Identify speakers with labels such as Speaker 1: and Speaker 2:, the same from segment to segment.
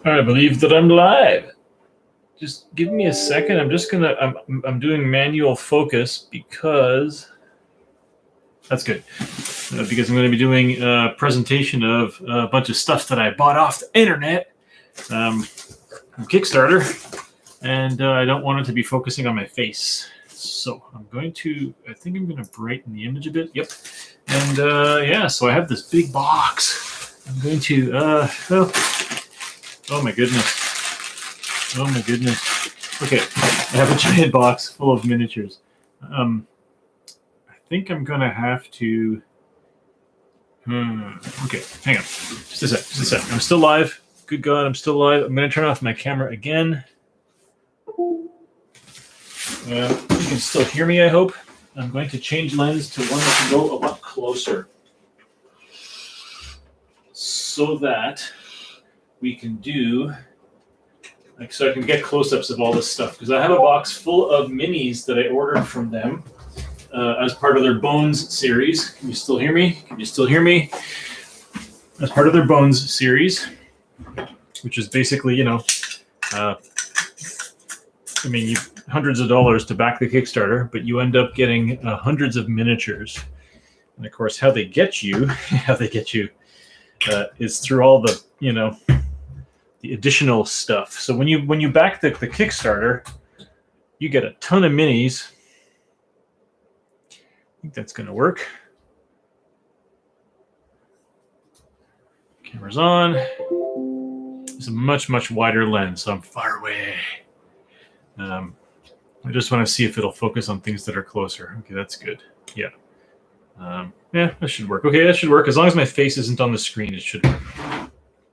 Speaker 1: I believe that I'm live. Just give me a second. I'm doing manual focus because that's good. Because I'm going to be doing a presentation of a bunch of stuff that I bought off the internet from Kickstarter, and I don't want it to be focusing on my face. So I think I'm going to brighten the image a bit. Yep. And yeah, so I have this big box. I'm going to, oh my goodness. Oh my goodness. Okay, I have a giant box full of miniatures. I think I'm going to have to, okay, hang on. Just a sec. I'm still live. Good God, I'm still live. I'm going to turn off my camera again. You can still hear me, I hope. I'm going to change lens to one that can go a lot closer so that we can do, so I can get close-ups of all this stuff, because I have a box full of minis that I ordered from them as part of their Bones series. Can you still hear me? As part of their Bones series, which is basically, hundreds of dollars to back the Kickstarter, but you end up getting hundreds of miniatures. And of course, how they get you is through all the, the additional stuff. So when you back the Kickstarter, you get a ton of minis. I think that's going to work. Camera's on. It's a much, much wider lens, so I'm far away. I just want to see if it'll focus on things that are closer. Okay, that's good. Yeah. Yeah, that should work. Okay, that should work. As long as my face isn't on the screen, it should work.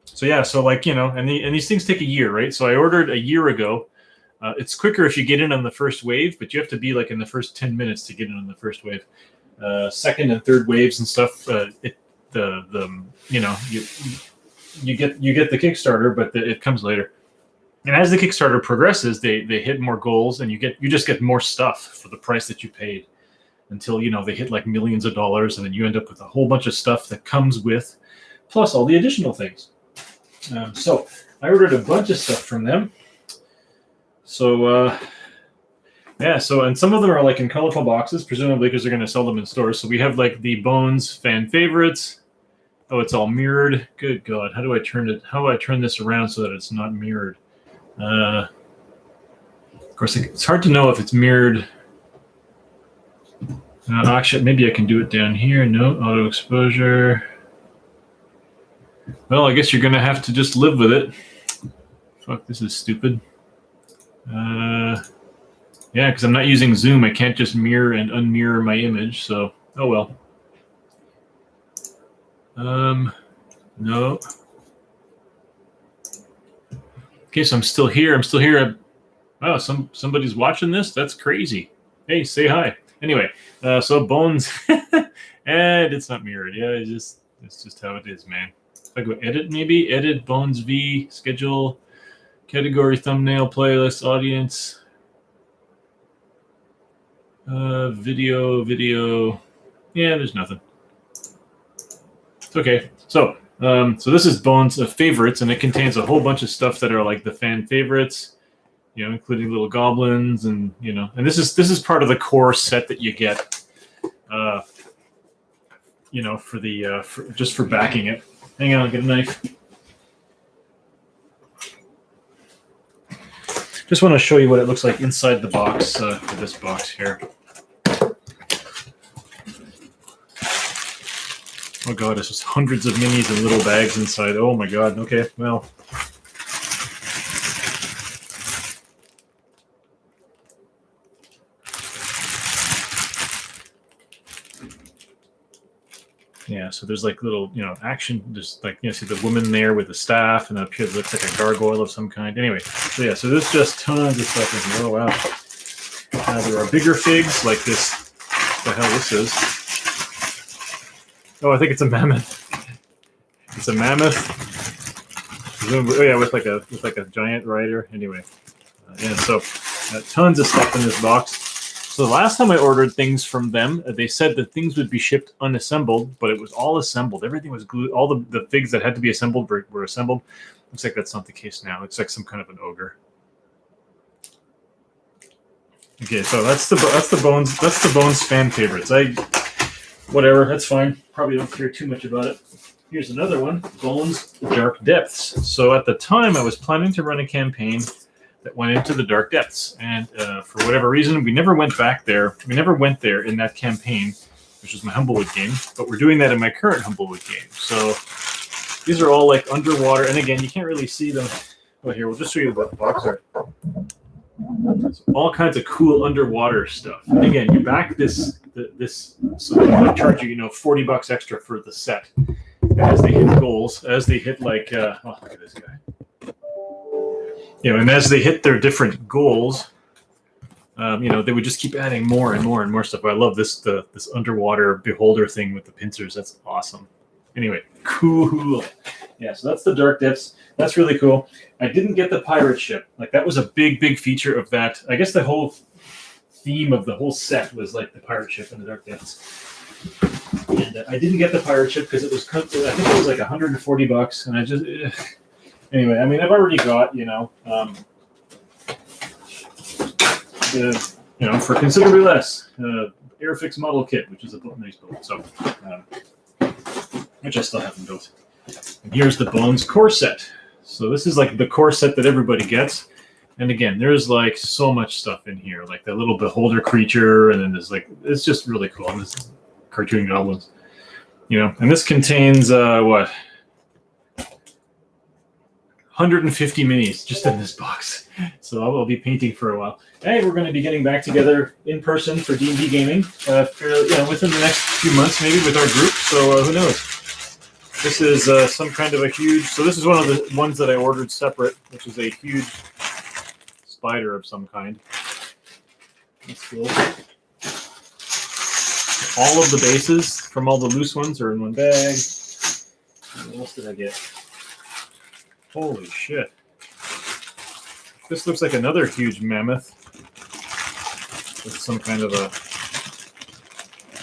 Speaker 1: So yeah, so and these things take a year, right? So I ordered a year ago. It's quicker if you get in on the first wave, but you have to be in the first 10 minutes to get in on the first wave. Second and third waves and stuff, you get the Kickstarter, but it comes later. And as the Kickstarter progresses, they hit more goals, and you just get more stuff for the price that you paid until they hit like millions of dollars, and then you end up with a whole bunch of stuff that comes with, plus all the additional things. So I ordered a bunch of stuff from them. So yeah, and some of them are in colorful boxes, presumably because they're going to sell them in stores. So we have the Bones fan favorites. Oh, it's all mirrored. Good God, how do I turn this around so that it's not mirrored? Of course, it's hard to know if it's mirrored. Actually, maybe I can do it down here. No, auto exposure. Well, I guess you're going to have to just live with it. Fuck, this is stupid. Yeah, because I'm not using Zoom. I can't just mirror and unmirror my image, so oh well. No. Okay, so I'm still here. Wow, somebody's watching this? That's crazy. Hey, say hi. Anyway, so Bones, and it's not mirrored. Yeah, it's just how it is, man. If I go edit Bones V, schedule, category, thumbnail, playlist, audience, video. Yeah, there's nothing. It's okay. So this is Bones favorites, and it contains a whole bunch of stuff that are the fan favorites, including little goblins, and and this is part of the core set that you get, just for backing it. Hang on, I'll get a knife. Just want to show you what it looks like inside the box for this box here. Oh God, it's just hundreds of minis and little bags inside. Oh my God. Okay, well. Yeah, so there's little, action, just see the woman there with the staff, and up here it looks like a gargoyle of some kind. Anyway, so yeah, so there's just tons of stuff in here. Oh wow. There are bigger figs like this. What the hell this is? Oh, I think it's a mammoth. It's a mammoth. Oh yeah, with a giant rider. Anyway, yeah. So tons of stuff in this box. So the last time I ordered things from them, they said that things would be shipped unassembled, but it was all assembled. Everything was glued. All the figs that had to be assembled were assembled. Looks like that's not the case now. Looks like some kind of an ogre. Okay, so that's the Bones fan favorites. Whatever, that's fine. Probably don't care too much about it. Here's another one, Bones Dark Depths. So at the time, I was planning to run a campaign that went into the Dark Depths, and for whatever reason, we never went back there. We never went there in that campaign, which was my Humblewood game. But we're doing that in my current Humblewood game. So these are all like underwater, and again, you can't really see them. Well, here, we'll just show you what the box are. All kinds of cool underwater stuff. And again, you back this, so they'll charge you, $40 extra for the set as they hit goals, as they hit like, oh, look at this guy. And as they hit their different goals, they would just keep adding more and more and more stuff. I love this underwater beholder thing with the pincers. That's awesome. Anyway, cool. Yeah, so that's the Dark Depths. That's really cool. I didn't get the pirate ship. Like, that was a big feature of that. I guess the whole theme of the whole set was like the pirate ship and the Dark Depths. And I didn't get the pirate ship because I think it was like $140, and I just anyway. I mean, I've already got for considerably less Airfix model kit, which is a nice build. So which I still haven't built. And here's the Bones Corset. So this is like the Corset that everybody gets. And again, there's like so much stuff in here, like that little beholder creature, and then there's like, it's just really cool. And this cartoon goblins, and this contains 150 minis just in this box. So I'll be painting for a while. Hey, we're going to be getting back together in person for D&D gaming within the next few months, maybe with our group. So who knows? This is some kind of a huge. So this is one of the ones that I ordered separate, which is a huge spider of some kind. That's cool. All of the bases from all the loose ones are in one bag. What else did I get? Holy shit. This looks like another huge mammoth with some kind of a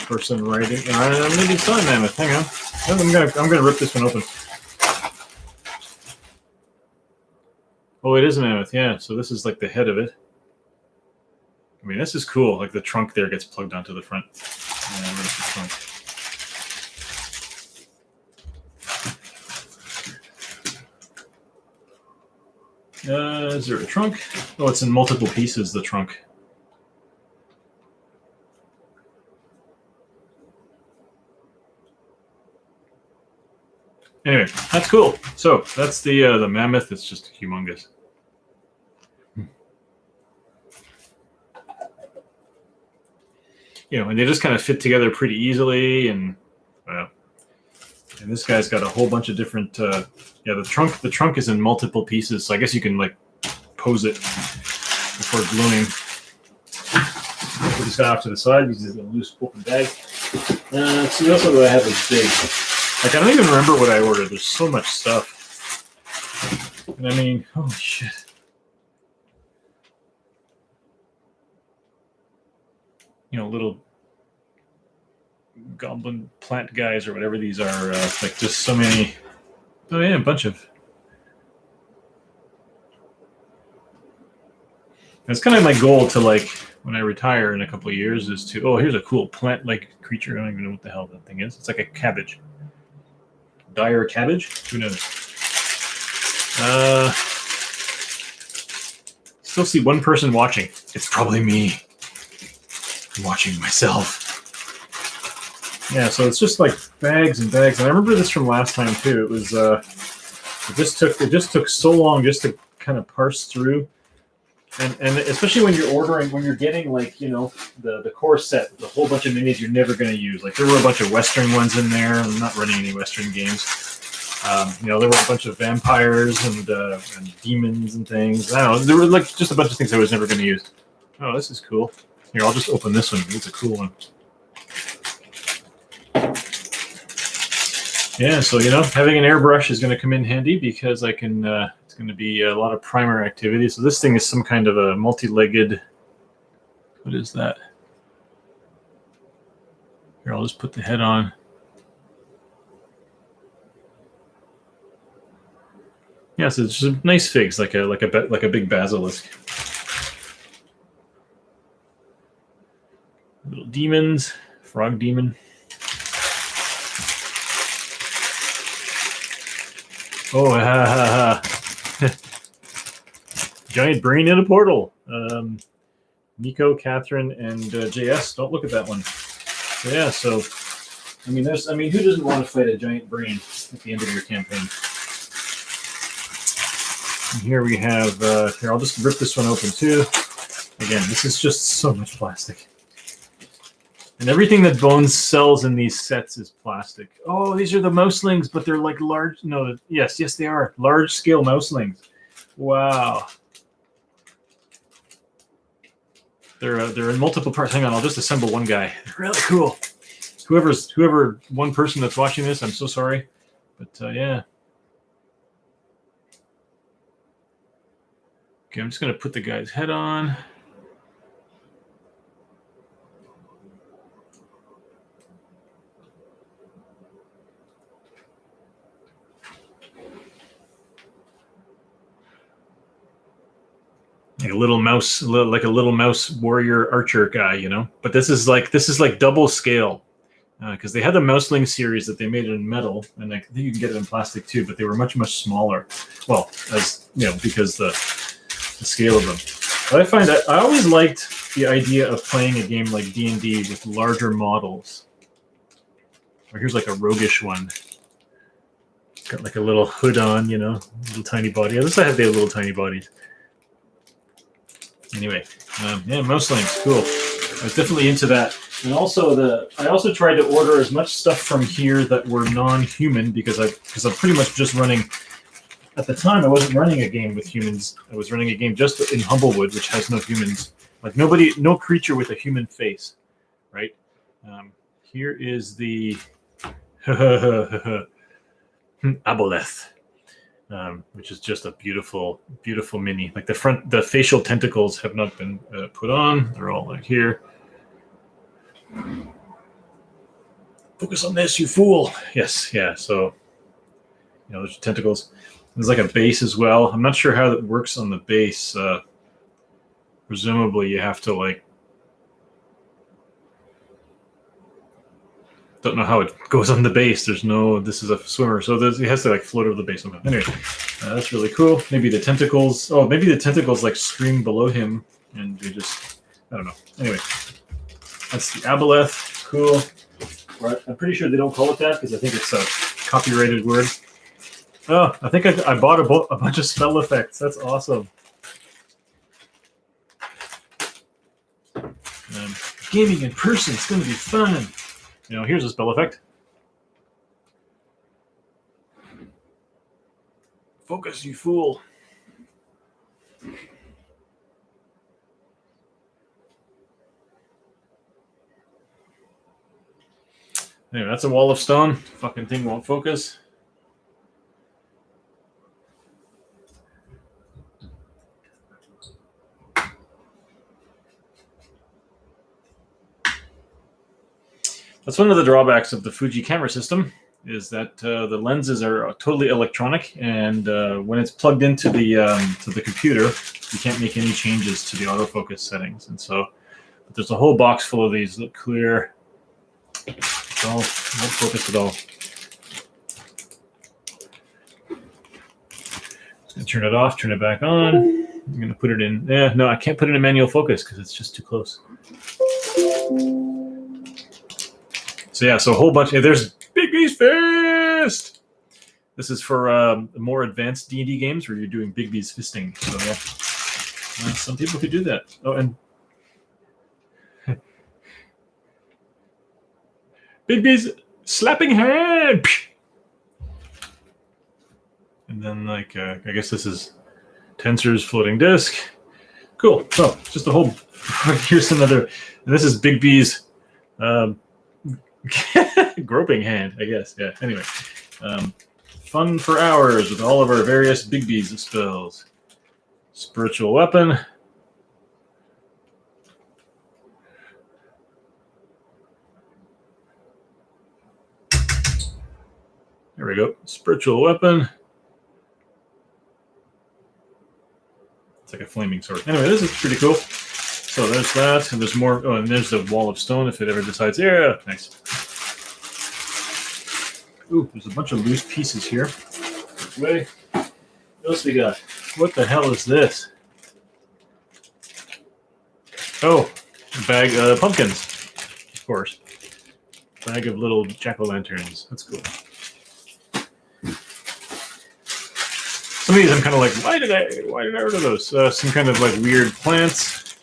Speaker 1: person riding. Maybe it's not a mammoth. Hang on. I'm gonna rip this one open. Oh, it is a mammoth. Yeah. So this is like the head of it. I mean, this is cool. Like the trunk there gets plugged onto the front. Yeah, there's the trunk. Is there a trunk? Oh, it's in multiple pieces, the trunk. Anyway, that's cool. So that's the mammoth. It's just humongous. And they just kind of fit together pretty easily, and this guy's got a whole bunch of different. The trunk is in multiple pieces, so I guess you can like pose it before gluing. Put this guy off to the side because he's a loose open bag. So what else do I have that's big? Like, I don't even remember what I ordered. There's so much stuff. And I mean, holy shit. Little goblin plant guys or whatever these are. Like, just so many. Oh, yeah, a bunch of. That's kind of my goal to, like, when I retire in a couple of years is to. Oh, here's a cool plant-like creature. I don't even know what the hell that thing is. It's like a cabbage. Dire cabbage? Who knows? Still see one person watching. It's probably me. I'm watching myself. Yeah, so it's just like bags and bags. And I remember this from last time too. It was it just took so long just to kind of parse through. And especially when you're getting like, the core set with a whole bunch of minis you're never going to use. Like, there were a bunch of Western ones in there. I'm not running any Western games. There were a bunch of vampires and demons and things. I don't know. There were like just a bunch of things I was never going to use. Oh, this is cool. Here, I'll just open this one. It's a cool one. Yeah, so, having an airbrush is going to come in handy because I can, it's going to be a lot of primer activity. So this thing is some kind of a multi-legged, what is that? Here, I'll just put the head on. Yeah, so it's just nice figs, like a big basilisk. Little demons, frog demon. Oh, ha ha ha! Giant brain in a portal. Nico, Catherine, and JS. Don't look at that one. So yeah, so I mean, who doesn't want to fight a giant brain at the end of your campaign? And here we have. Here, I'll just rip this one open too. Again, this is just so much plastic. And everything that Bones sells in these sets is plastic. Oh, these are the mouselings, but they're like large. No, yes, they are large-scale mouselings. Wow. They're in multiple parts. Hang on, I'll just assemble one guy. They're really cool. Whoever one person that's watching this, I'm so sorry, but yeah. Okay, I'm just gonna put the guy's head on. Like a little mouse warrior archer guy, you know. But this is like double scale, because they had the Mouseling series that they made in metal, and I think you can get it in plastic too. But they were much smaller. Well, as you know, because the scale of them. But I find that I always liked the idea of playing a game like D&D with larger models. Or here's like a roguish one. Got like a little hood on, you know, little tiny body. At least I have the little tiny bodies. Anyway, yeah, Mouselings, cool. I was definitely into that. And also I also tried to order as much stuff from here that were non-human because I'm pretty much just running. At the time, I wasn't running a game with humans. I was running a game just in Humblewood, which has no humans. Like no creature with a human face, right? Here is the Aboleth. Which is just a beautiful mini. Like the facial tentacles have not been put on. They're all like here. Focus on this, you fool. Yes, yeah. So, you know, there's tentacles. There's like a base as well. I'm not sure how that works on the base. Presumably, you have to like. Don't know how it goes on the base. There's no. This is a swimmer, so it has to like float over the base somehow. Anyway, that's really cool. Maybe the tentacles. Oh, maybe the tentacles like stream below him, and they just. I don't know. Anyway, that's the Aboleth. Cool. Right. I'm pretty sure they don't call it that because I think it's a copyrighted word. Oh, I think I bought a bunch of spell effects. That's awesome. Gaming in person. It's going to be fun. You know, here's a spell effect. Focus, you fool. Anyway, that's a wall of stone. Fucking thing won't focus. That's one of the drawbacks of the Fuji camera system, is that the lenses are totally electronic, and when it's plugged into the computer, you can't make any changes to the autofocus settings. And so, but there's a whole box full of these. Look clear. It's all won't focus at all. Just gonna turn it off, turn it back on. I'm gonna put it in. Yeah, no, I can't put it in manual focus because it's just too close. So yeah, so a whole bunch. There's Bigbees Fist. This is for more advanced D&D games where you're doing Bigbees fisting. So yeah, some people could do that. Oh, and Bigbees slapping hand. And then like I guess this is Tensor's floating disc. Cool. So just a whole. Here's another. And this is Bigbees. Groping hand, I guess. Yeah. Anyway, fun for hours with all of our various Bigbees spells. Spiritual weapon. There we go. Spiritual weapon. It's like a flaming sword. Anyway, this is pretty cool. So there's that, and there's more. Oh, and there's the wall of stone if it ever decides. Yeah, nice. Ooh, there's a bunch of loose pieces here. Wait, what else we got? What the hell is this? Oh, a bag of pumpkins, of course. Bag of little jack-o'-lanterns. That's cool. Some of these I'm kind of like, why did I order those? Some kind of like weird plants.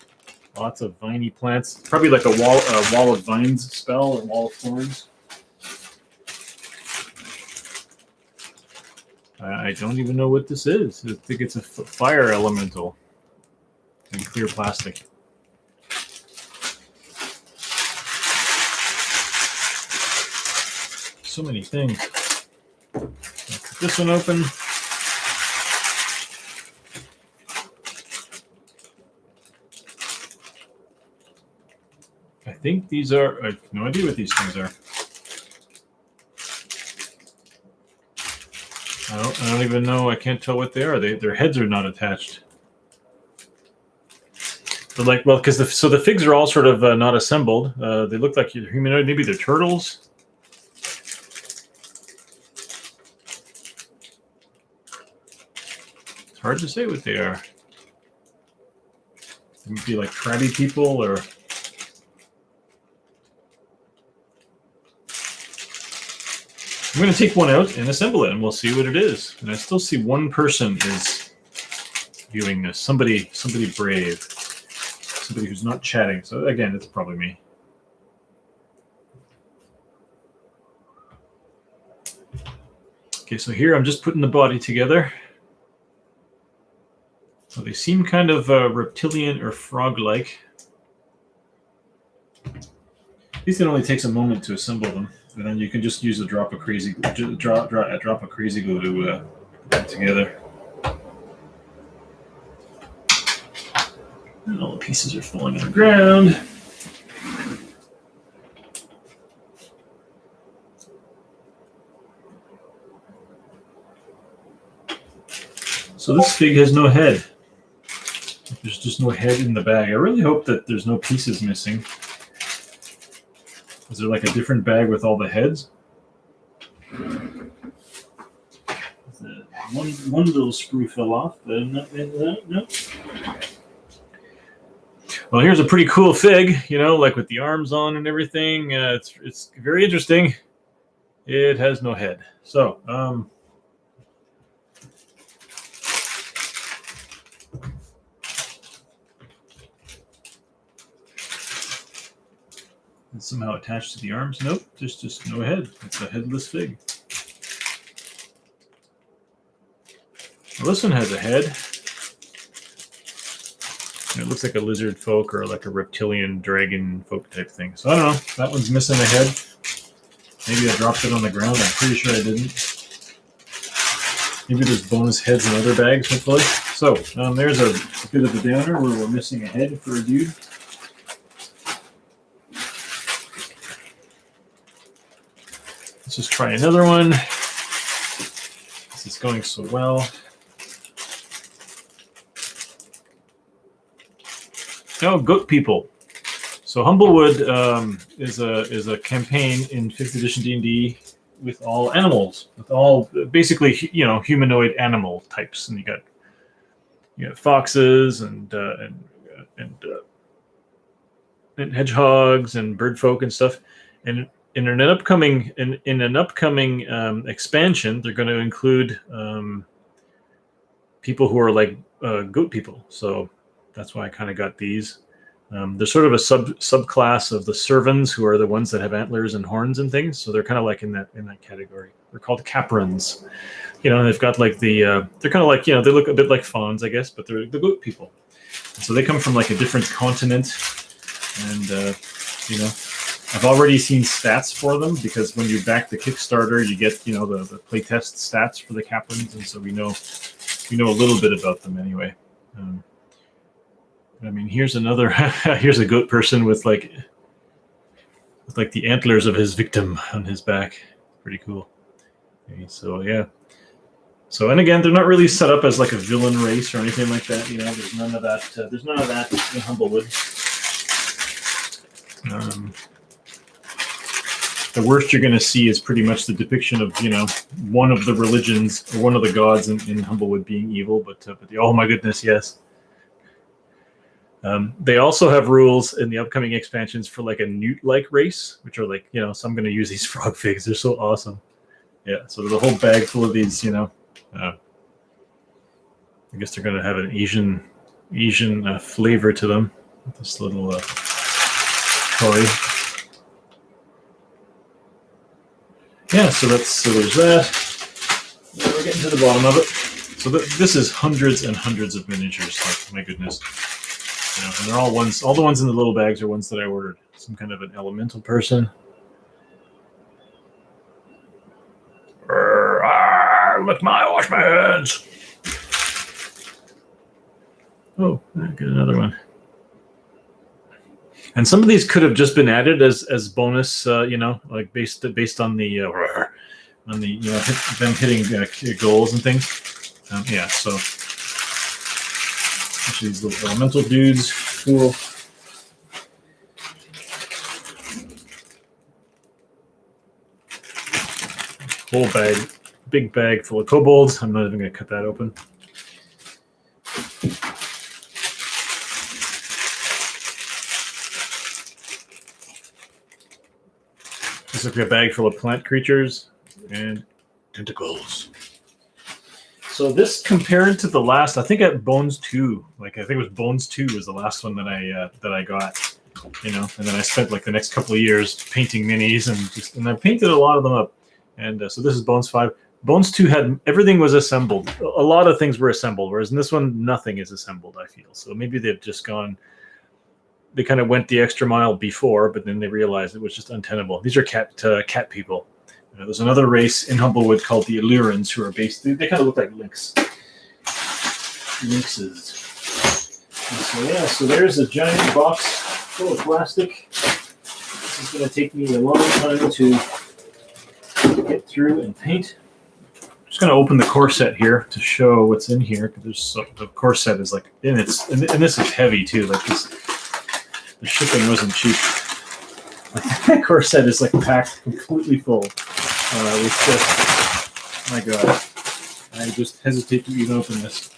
Speaker 1: Lots of viney plants. Probably like a wall of vines spell or wall of thorns. I don't even know what this is. I think it's a fire elemental in clear plastic. So many things. I'll cut this one open. I think these are. I have no idea what these things are. I don't even know. I can't tell what they are. Their heads are not attached. They're like, well, because the figs are all sort of not assembled. They look like humanoid. Maybe they're turtles. It's hard to say what they are. They might be like crabby people or. I'm going to take one out and assemble it, and we'll see what it is. And I still see one person is viewing this. Somebody brave. Somebody who's not chatting. So again, it's probably me. Okay, so here I'm just putting the body together. So they seem kind of reptilian or frog-like. At least it only takes a moment to assemble them. And then you can just use a drop of crazy glue to put them together. And all the pieces are falling on the ground. So this fig has no head. There's just no head in the bag. I really hope that there's no pieces missing. Is there like a different bag with all the heads? One little screw fell off. No. Well, here's a pretty cool fig, you know, like with the arms on and everything. It's very interesting. It has no head. So, it's somehow attached to the arms. Nope, just no head. It's a headless fig. Well, this one has a head. And it looks like a lizard folk or like a reptilian dragon folk type thing. So I don't know. That one's missing a head. Maybe I dropped it on the ground. I'm pretty sure I didn't. Maybe there's bonus heads in other bags, hopefully. So there's a bit of a downer where we're missing a head for a dude. Let's just try another one. This is going so well. Oh, goat people. So Humblewood is a campaign in 5th edition D&D with all animals, with all basically humanoid animal types, and you got foxes and hedgehogs and bird folk and stuff, and in an upcoming expansion, they're going to include people who are like goat people. So that's why I kind of got these. They're sort of a subclass of the servants, who are the ones that have antlers and horns and things. So they're kind of like in that category. They're called caprons. They've got like they're kind of like they look a bit like fawns, I guess, but they're the goat people. And so they come from like a different continent, and I've already seen stats for them, because when you back the Kickstarter, you get the playtest stats for the caprons, and so we know a little bit about them anyway. I mean, here's another. Here's a goat person with like the antlers of his victim on his back. Pretty cool. Okay, so yeah, So, and again, they're not really set up as like a villain race or anything like that. You know, there's none of that. There's none of that in Humblewood. The worst you're going to see is pretty much the depiction of, you know, one of the religions or one of the gods in Humblewood being evil. But oh my goodness, yes. They also have rules in the upcoming expansions for like a newt-like race, which are like, you know, so I'm going to use these frog figs. They're so awesome. Yeah, so there's a whole bag full of these, you know. I guess they're going to have an Asian flavor to them. This little toy. Yeah, so there's that. Now we're getting to the bottom of it. So this is hundreds and hundreds of miniatures. Like, my goodness. You know, and they're all the ones in the little bags are ones that I ordered. Some kind of an elemental person. Lick wash my hands. Oh, I get another one. And some of these could have just been added as bonus, you know, like based on the you know, them hitting goals and things. Yeah, so actually these little elemental dudes, cool. Whole bag, big bag full of kobolds. I'm not even going to cut that open. This is like a bag full of plant creatures and tentacles. So this, compared to the last, I think at Bones 2, like I think it was Bones 2 was the last one that I got, you know, and then I spent like the next couple of years painting minis and I painted a lot of them up. And so this is Bones 5. Bones 2 had everything was assembled. A lot of things were assembled, whereas in this one, nothing is assembled, I feel. So maybe they've just gone, they kind of went the extra mile before, but then they realized it was just untenable. These are cat people. There's another race in Humblewood called the Allurans, who are based, they kind of look like lynxes. And so yeah, so there's a giant box full of plastic. This is going to take me a long time to get through and paint. I'm just going to open the Corset here to show what's in here. The Corset is like, and this is heavy too. Like this, the shipping wasn't cheap. That Corset is like packed completely full with just, my God, I just hesitate to even open this.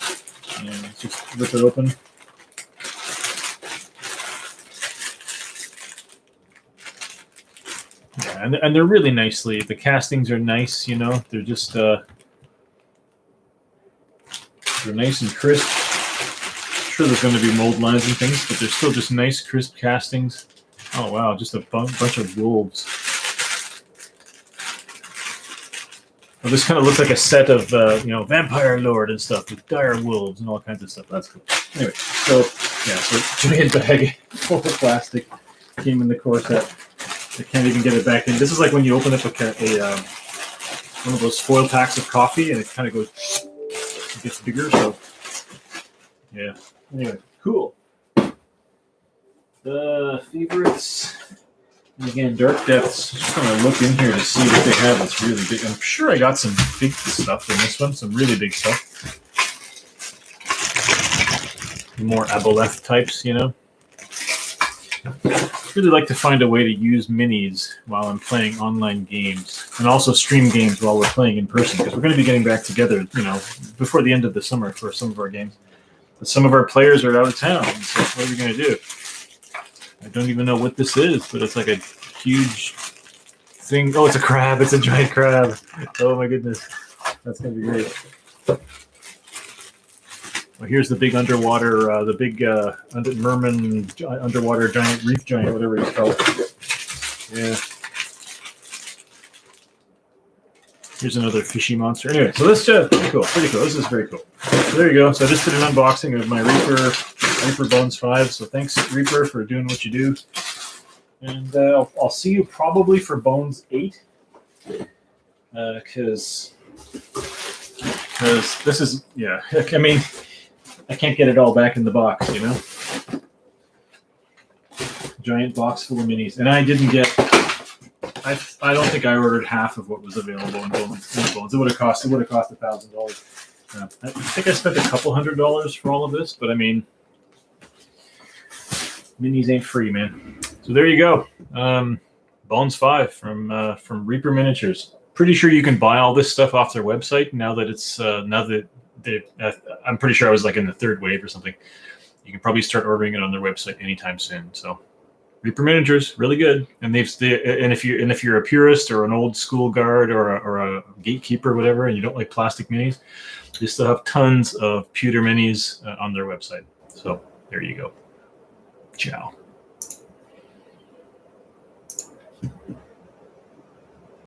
Speaker 1: And just rip it open. Yeah, and they're really nicely. The castings are nice, you know. They're just they're nice and crisp. I'm sure there's going to be mold lines and things, but they're still just nice, crisp castings. Oh wow, just a bunch of wolves. Well, this kind of looks like a set of you know, Vampire Lord and stuff with dire wolves and all kinds of stuff. That's cool. Anyway, so yeah, so giant bag full of plastic came in the Corset. I can't even get it back in. This is like when you open up one of those foil packs of coffee, and it kind of goes, it gets bigger. So yeah. Anyway, cool. The favorites. And again, Dark Depths. Just going to look in here to see what they have that's really big. I'm sure I got some big stuff in this one, some really big stuff. More Aboleth types, you know. I really like to find a way to use minis while I'm playing online games, and also stream games while we're playing in person, because we're going to be getting back together, you know, before the end of the summer for some of our games. But some of our players are out of town, so what are we going to do? I don't even know what this is, but it's like a huge thing. Oh, it's a crab. It's a giant crab. Oh my goodness. That's going to be great. Well, here's the big underwater, the big merman, underwater giant, reef giant, whatever it's called. Yeah. Here's another fishy monster. Anyway, so this is pretty cool. Pretty cool. This is very cool. So there you go. So I just did an unboxing of my Reaper Bones 5. So thanks, Reaper, for doing what you do. And I'll see you probably for Bones 8. Because this is, yeah, I mean, I can't get it all back in the box, you know? Giant box full of minis. And I I don't think I ordered half of what was available in Bones. It would have cost $1,000. I think I spent a couple $100 for all of this, but I mean, minis ain't free, man. So there you go. Bones 5 from Reaper Miniatures. Pretty sure you can buy all this stuff off their website now that it's I'm pretty sure I was like in the third wave or something. You can probably start ordering it on their website anytime soon. So Reaper Miniatures, really good. And if you're a purist or an old school guard or a gatekeeper or whatever, and you don't like plastic minis, they still have tons of pewter minis on their website. So there you go. Ciao.